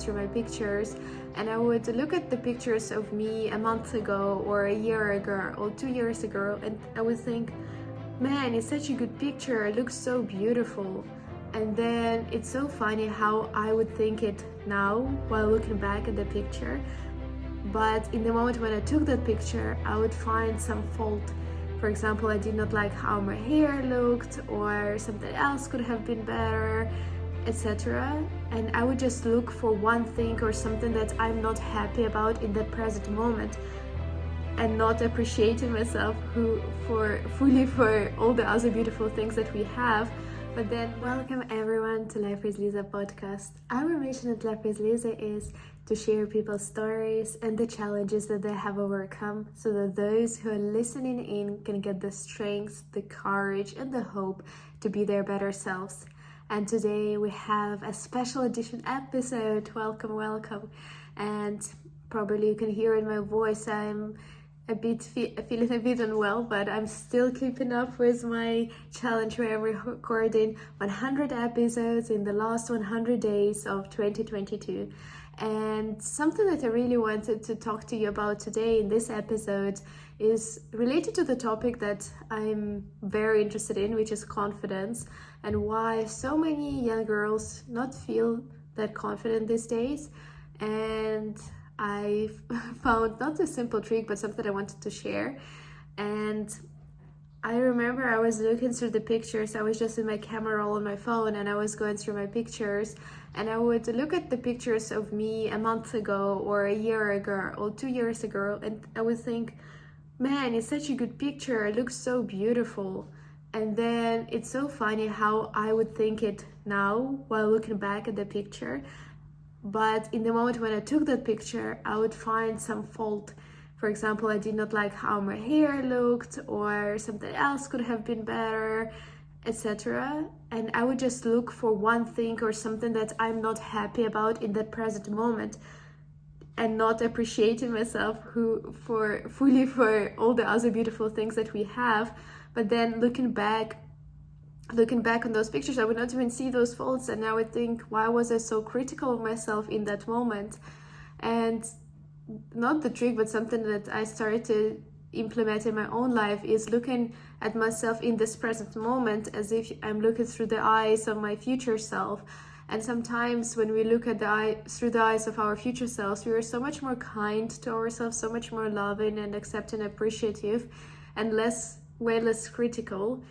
through my pictures, and I would look at the pictures of me a month ago or a year ago or 2 years ago, and I would think, man, it's such a good picture, it looks so beautiful. And then it's so funny how I would think it now while looking back at the picture, but in the moment when I took that picture, I would find some fault. For example, I did not like how my hair looked, or something else could have been better, etc. And I would just look for one thing or something that I'm not happy about in the present moment, and not appreciating myself fully for all the other beautiful things that we have. But then, welcome everyone to LifewithLiza podcast. Our mission at LifewithLiza is to share people's stories and the challenges that they have overcome, so that those who are listening in can get the strength, the courage, and the hope to be their better selves. And today we have a special edition episode. Welcome. And probably you can hear in my voice I'm feeling a bit unwell, but I'm still keeping up with my challenge where I'm recording 100 episodes in the last 100 days of 2022. And something that I really wanted to talk to you about today in this episode is related to the topic that I'm very interested in, which is confidence, and why so many young girls not feel that confident these days. And I found not a simple trick, but something I wanted to share. And I remember I was looking through the pictures. I was just in my camera roll on my phone, and I was going through my pictures, and I would look at the pictures of me a month ago or a year ago or 2 years ago, and I would think, man, it's such a good picture, it looks so beautiful. And then it's so funny how I would think it now while looking back at the picture, but in the moment when I took that picture, I would find some fault. For example, I did not like how my hair looked, or something else could have been better, etc. And I would just look for one thing or something that I'm not happy about in the present moment, and not appreciating myself fully for all the other beautiful things that we have. But then looking back on those pictures, I would not even see those faults, and I would think, why was I so critical of myself in that moment? And not the trick, but something that I started to implement in my own life is looking at myself in this present moment as if I'm looking through the eyes of my future self. And sometimes when we look at through the eyes of our future selves, we are so much more kind to ourselves, so much more loving and accepting, appreciative, and way less critical.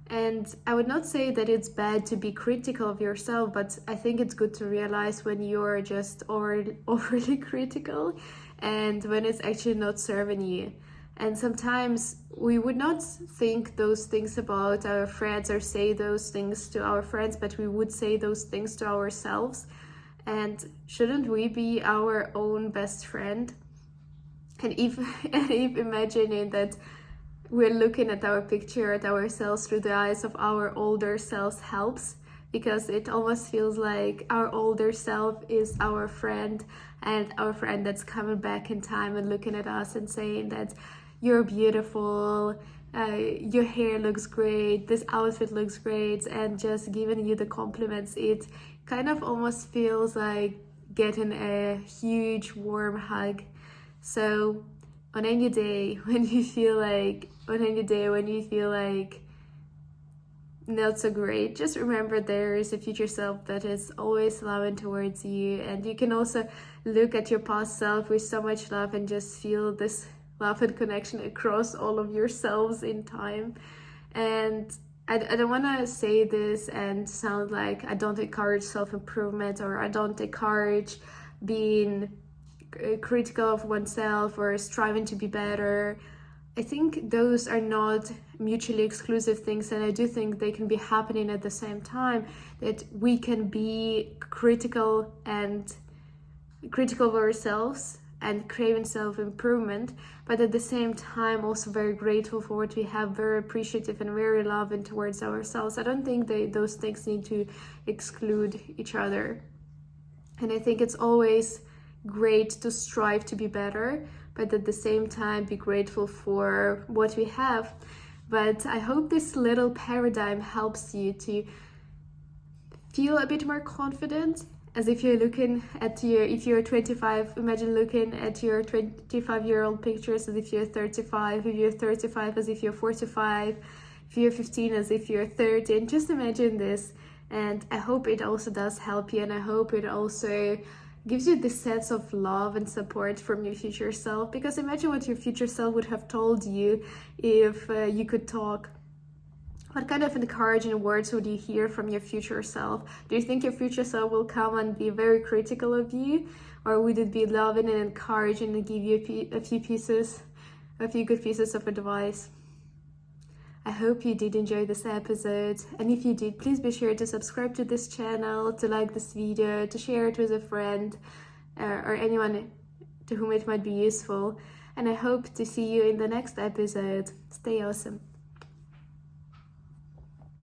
And I would not say that it's bad to be critical of yourself, but I think it's good to realize when you're just overly critical and when it's actually not serving you. And sometimes we would not think those things about our friends or say those things to our friends, but we would say those things to ourselves. And shouldn't we be our own best friend? And if imagining that we're looking at our picture, at ourselves through the eyes of our older selves helps, because it almost feels like our older self is our friend, and our friend that's coming back in time and looking at us and saying that you're beautiful, your hair looks great, this outfit looks great, and just giving you the compliments. It kind of almost feels like getting a huge warm hug. So on any day when you feel like not so great, just remember there is a future self that is always loving towards you. And you can also look at your past self with so much love and just feel this love and connection across all of yourselves in time. And I don't want to say this and sound like I don't encourage self-improvement, or I don't encourage being critical of oneself or striving to be better. I think those are not mutually exclusive things, and I do think they can be happening at the same time, that we can be critical of ourselves and craving self-improvement, but at the same time also very grateful for what we have, very appreciative and very loving towards ourselves. I don't think those things need to exclude each other. And I think it's always great to strive to be better, but at the same time be grateful for what we have. But I hope this little paradigm helps you to feel a bit more confident as if you're looking at if you're 25, imagine looking at your 25-year-old pictures as if you're 35, if you're 35 as if you're 45, if you're 15 as if you're 30, and just imagine this. And I hope it also does help you, and I hope it also gives you this sense of love and support from your future self, because imagine what your future self would have told you if you could talk. What kind of encouraging words would you hear from your future self? Do you think your future self will come and be very critical of you? Or would it be loving and encouraging and give you a few good pieces of advice? I hope you did enjoy this episode. And if you did, please be sure to subscribe to this channel, to like this video, to share it with a friend or anyone to whom it might be useful. And I hope to see you in the next episode. Stay awesome.